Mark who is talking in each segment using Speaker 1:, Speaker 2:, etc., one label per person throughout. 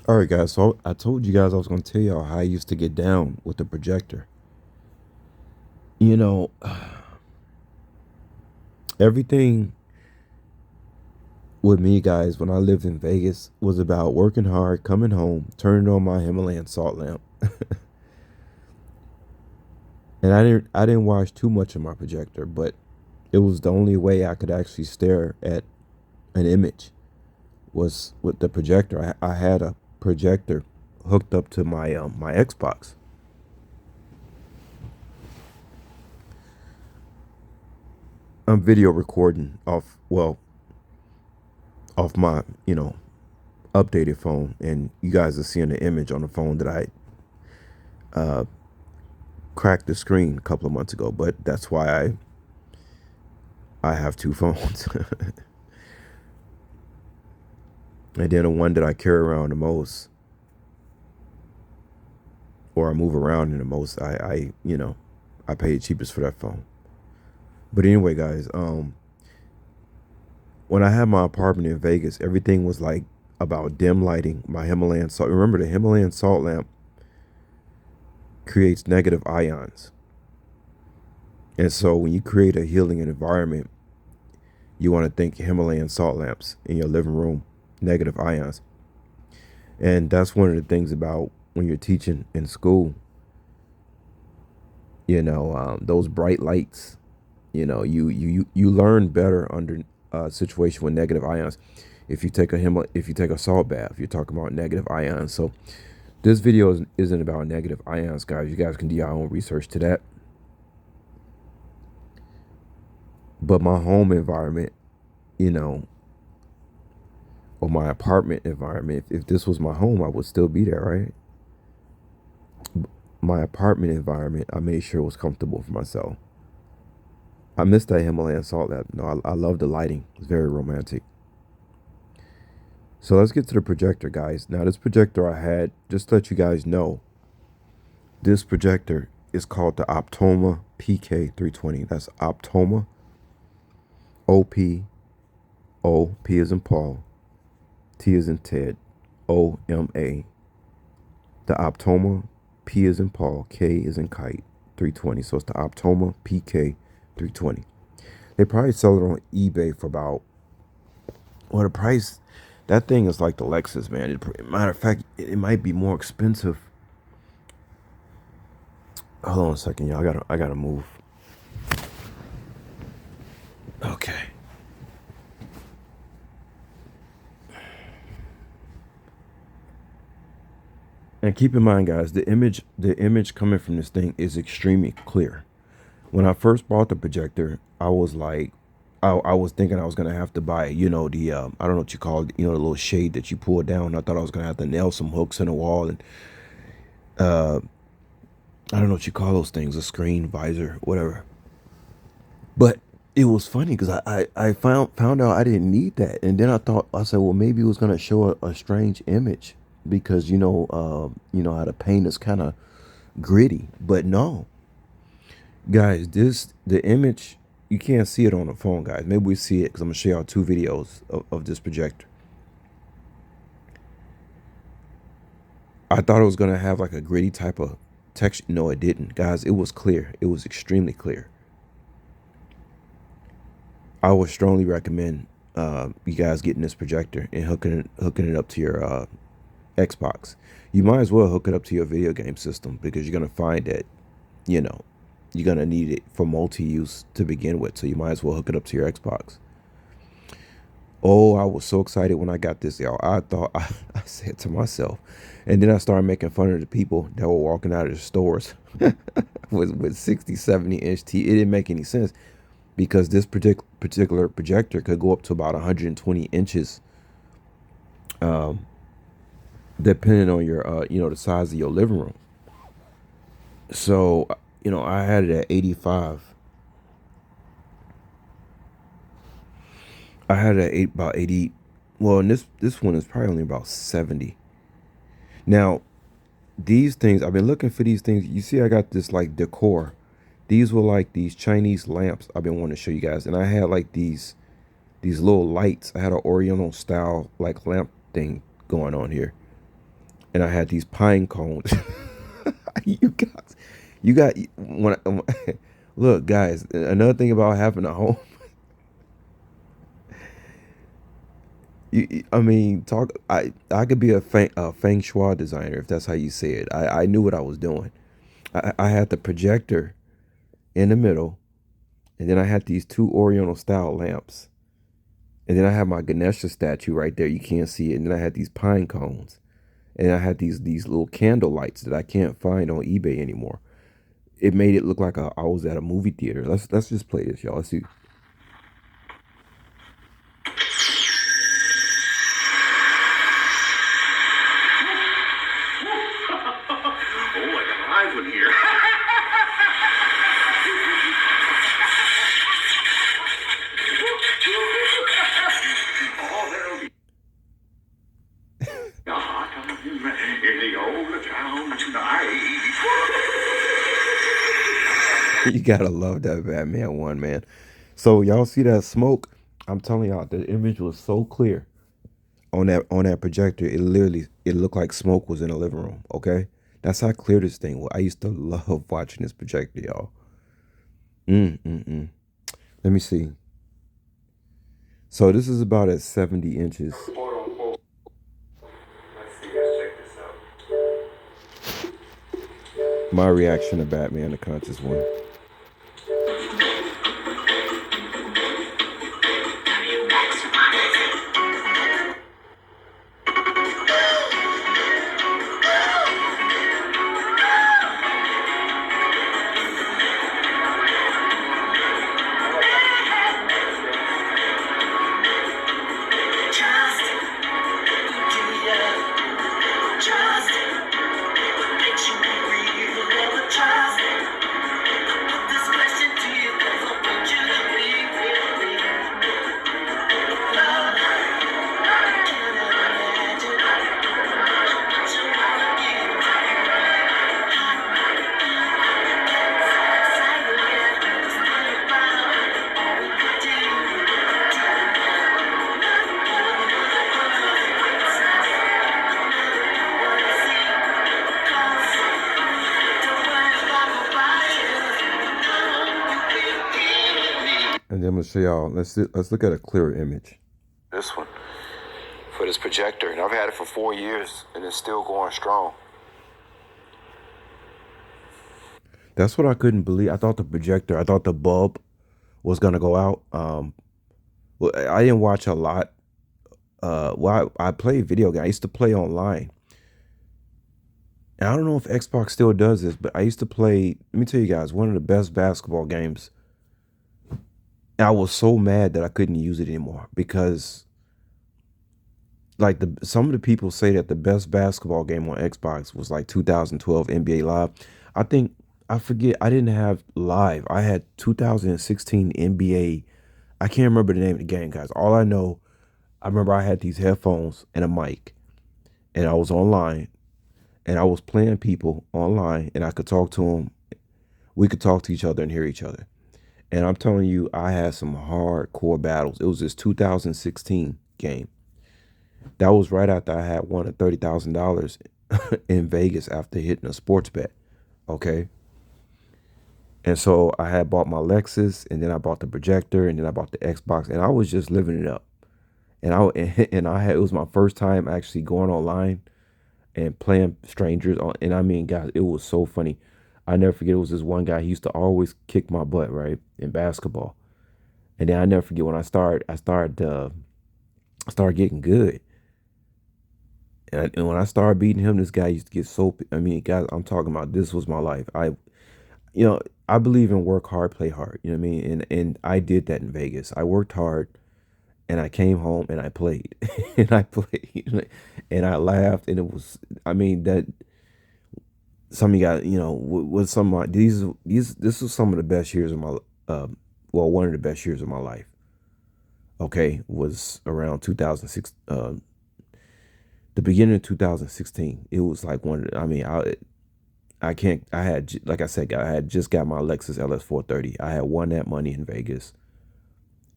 Speaker 1: All right, guys. So I told you guys I was going to tell y'all how I used to get down with the projector. You know, everything with me, guys, when I lived in Vegas was about working hard, coming home, turning on my Himalayan salt lamp. And I didn't watch too much of my projector, but it was the only way I could actually stare at an image was with the projector. I had a projector hooked up to my Xbox. I'm video recording off my, updated phone, and you guys are seeing the image on the phone that I uh, cracked the screen a couple of months ago. But that's why I have two phones, and then the one that I carry around the most, or I move around in the most, I pay the cheapest for that phone. But anyway, guys, when I had my apartment in Vegas, everything was like about dim lighting. My Himalayan salt. Remember, the Himalayan salt lamp creates negative ions. And so when you create a healing environment, you want to think Himalayan salt lamps in your living room, negative ions. And that's one of the things about when you're teaching in school, those bright lights, you learn better under a situation with negative ions. If you take a salt bath, you're talking about negative ions. So this video isn't about negative ions, guys. You guys can do your own research to that. But my home environment, you know, or my apartment environment, if this was my home, I would still be there, right? My apartment environment, I made sure it was comfortable for myself. I miss that Himalayan salt lamp. No, I love the lighting. It's very romantic. So let's get to the projector, guys. Now, this projector I had, just to let you guys know, this projector is called the Optoma PK320. That's Optoma, O, P as in Paul, T as in Ted, OMA. The Optoma, P as in Paul, K as in Kite, 320. So it's the Optoma PK320. They probably sell it on eBay for about, well, the price, that thing is like the Lexus, man. Matter of fact, it might be more expensive. Hold on a second, y'all. I gotta move. Okay. And keep in mind, guys, the image coming from this thing is extremely clear. When I first bought the projector, I was like, I was thinking I was gonna have to buy, the I don't know what you call it, the little shade that you pull down. I thought I was gonna have to nail some hooks in the wall, and uh, I don't know what you call those things, a screen visor, whatever. But it was funny because I found out I didn't need that, and then I said, well, maybe it was gonna show a strange image because how the paint is kind of gritty, but no, guys, the image, you can't see it on the phone, guys. Maybe we see it because I'm gonna show y'all two videos of this projector. I thought it was gonna have like a gritty type of texture. No, it didn't, guys. It was clear. It was extremely clear. I would strongly recommend you guys getting this projector and hooking it up to your Xbox. You might as well hook it up to your video game system because you're gonna find that, you know, you're gonna need it for multi-use to begin with. So you might as well hook it up to your Xbox. Oh, I was so excited when I got this, y'all. I thought I said to myself, and then I started making fun of the people that were walking out of the stores with 60, 70-inch TV. It didn't make any sense because this particular projector could go up to about 120 inches, um, depending on your, the size of your living room. So, I had it at 85. I had it at about 80. Well, and this one is probably only about 70. Now, these things, I've been looking for these things. You see, I got this like decor. These were like these Chinese lamps I've been wanting to show you guys. And I had like these little lights. I had an Oriental style like lamp thing going on here. and I had these pine cones. you guys, you got when look, guys. Another thing about having a home, I mean, talk. I could be a feng shui designer if that's how you say it. I knew what I was doing. I had the projector in the middle, and then I had these two Oriental style lamps, and then I had my Ganesha statue right there. You can't see it, and then I had these pine cones, and I had these little candle lights that I can't find on eBay anymore. It made it look like I was at a movie theater. Let's just play this, y'all. Let's see.
Speaker 2: Oh, I got a live one here. Oh, there'll be a hot time in the old town tonight.
Speaker 1: You gotta love that Batman one, man. So y'all see that smoke? I'm telling y'all, the image was so clear on that projector. It looked like smoke was in the living room. Okay, that's how clear this thing was. I used to love watching this projector, y'all. Mm. Let me see. So this is about at 70 inches. My reaction to Batman, the conscious one. And then I'm gonna show y'all. Let's look at a clearer image. This one for this projector, and I've had it for 4 years, and it's still going strong. That's what I couldn't believe. I thought the bulb was gonna go out. Well, I didn't watch a lot. Well, I played video games. I used to play online. And I don't know if Xbox still does this, but I used to play. Let me tell you guys, one of the best basketball games. I was so mad that I couldn't use it anymore because, like, some of the people say that the best basketball game on Xbox was like 2012 NBA Live. I think I forget. I didn't have Live. I had 2016 NBA. I can't remember the name of the game, guys. All I know, I remember I had these headphones and a mic, and I was online, and I was playing people online, and I could talk to them. We could talk to each other and hear each other. And I'm telling you, I had some hardcore battles. It was this 2016 game. That was right after I had won $30,000 in Vegas after hitting a sports bet. Okay. And so I had bought my Lexus, and then I bought the projector, and then I bought the Xbox, and I was just living it up. And it was my first time actually going online and playing strangers on. And I mean, guys, it was so funny. I never forget. It was this one guy. He used to always kick my butt, right, in basketball. And then I never forget when I started getting good. And when I started beating him, this guy used to get so. I mean, guys, I'm talking about this was my life. You know, I believe in work hard, play hard. You know what I mean? And I did that in Vegas. I worked hard, and I came home and I played, and I played, and I laughed, and it was. I mean that. Some of you got, you know, with some of my, this was some of the best years of my, well, one of the best years of my life. Okay, was around 2006, the beginning of 2016. It was like one of the, I mean, I can't, I had, like I said, I had just got my Lexus LS 430. I had won that money in Vegas.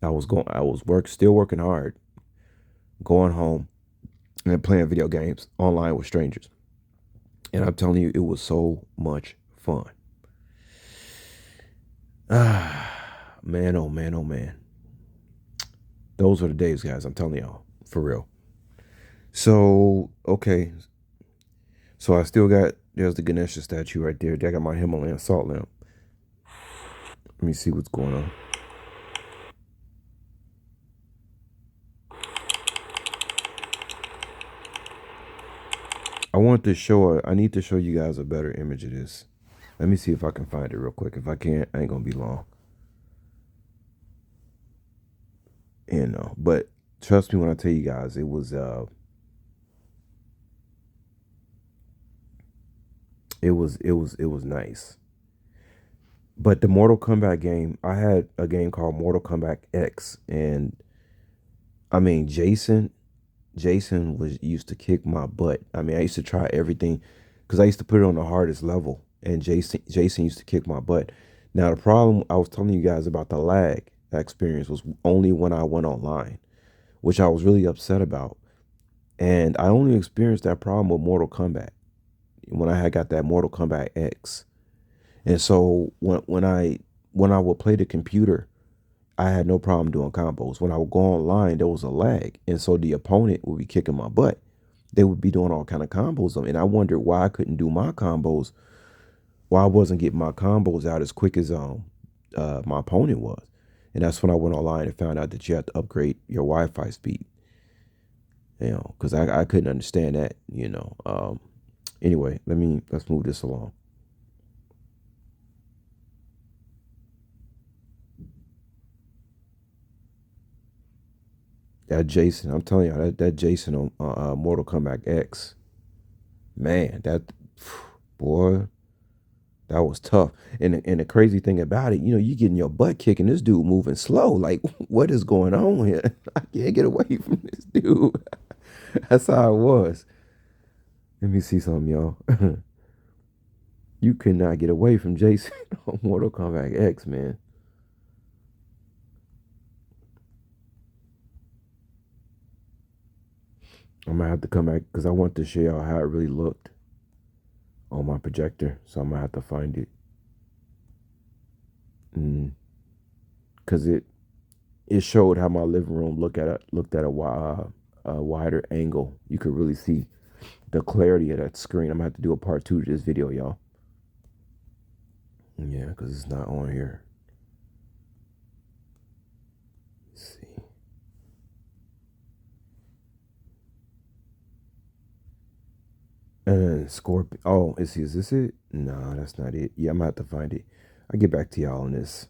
Speaker 1: I was still working hard, going home and playing video games online with strangers. And I'm telling you, it was so much fun. Ah, man, oh man, oh man. Those were the days, guys. I'm telling y'all, for real. So, okay. So I still got, there's the Ganesha statue right there. I got my Himalayan salt lamp. Let me see what's going on. I need to show you guys a better image of this. Let me see if I can find it real quick. If I can't, I ain't gonna be long. But trust me when I tell you guys, it was nice. But the Mortal Kombat game, I had a game called Mortal Kombat X, and I mean Jason was used to kick my butt. I mean, I used to try everything because I used to put it on the hardest level, and Jason used to kick my butt. Now the problem I was telling you guys about the lag experience was only when I went online, which I was really upset about. And I only experienced that problem with Mortal Kombat when I had got that Mortal Kombat X. And so when I would play the computer, I had no problem doing combos. When I would go online, there was a lag, and so the opponent would be kicking my butt. They would be doing all kind of combos, and I wondered why I couldn't do my combos, why I wasn't getting my combos out as quick as my opponent was. And that's when I went online and found out that you had to upgrade your Wi-Fi speed. Because I couldn't understand that. Anyway, let's move this along. That Jason, I'm telling you, that Jason on Mortal Kombat X, man, that boy, that was tough. And the crazy thing about it, you getting your butt kicked and this dude moving slow. Like, what is going on here? I can't get away from this dude. That's how it was. Let me see something, y'all. You could not get away from Jason on Mortal Kombat X, man. I'm gonna have to come back because I want to show y'all how it really looked on my projector. So I'm gonna have to find it. Because it showed how my living room looked at a wider angle. You could really see the clarity of that screen. I'm gonna have to do a part 2 to this video, y'all. Yeah, because it's not on here. Let's see. And Scorpion. Oh, is this it? No, that's not it. Yeah, I'm gonna have to find it. I'll get back to y'all on this.